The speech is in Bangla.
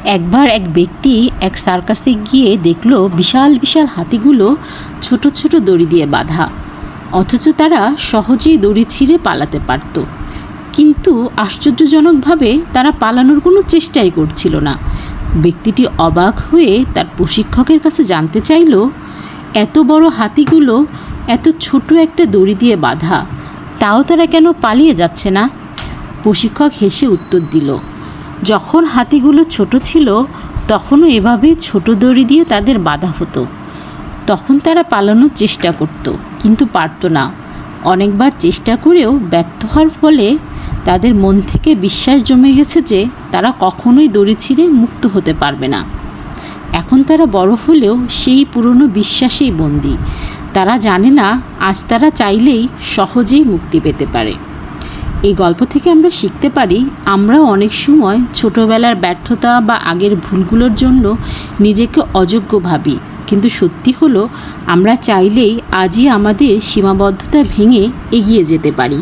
একবার এক ব্যক্তি এক সার্কাসে গিয়ে দেখল বিশাল বিশাল হাতিগুলো ছোট ছোট দড়ি দিয়ে বাঁধা, অথচ তারা সহজেই দড়ি ছিঁড়ে পালাতে পারত। কিন্তু আশ্চর্যজনকভাবে তারা পালানোর কোনো চেষ্টাই করছিল না। ব্যক্তিটি অবাক হয়ে তার প্রশিক্ষকের কাছে জানতে চাইল, এত বড় হাতিগুলো এত ছোট একটা দড়ি দিয়ে বাঁধা, তাও তারা কেন পালিয়ে যাচ্ছে না? প্রশিক্ষক হেসে উত্তর দিল, যখন হাতিগুলো ছোট ছিল তখনও এভাবে ছোট দড়ি দিয়ে তাদের বাঁধা হতো। তখন তারা পালানোর চেষ্টা করত, কিন্তু পারত না। অনেকবার চেষ্টা করেও ব্যর্থ হওয়ার ফলে তাদের মন থেকে বিশ্বাস জমে গেছে যে তারা কখনোই দড়ি ছিঁড়ে মুক্ত হতে পারবে না। এখন তারা বড় হলেও সেই পুরনো বিশ্বাসেই বন্দী। তারা জানে না আজ তারা চাইলেই সহজেই মুক্তি পেতে পারে। এই গল্প থেকে আমরা শিখতে পারি, আমরাও অনেক সময় ছোটোবেলার ব্যর্থতা বা আগের ভুলগুলোর জন্য নিজেকে অযোগ্য ভাবি, কিন্তু সত্যি হলো আমরা চাইলেই আজই আমাদের সীমাবদ্ধতা ভেঙে এগিয়ে যেতে পারি।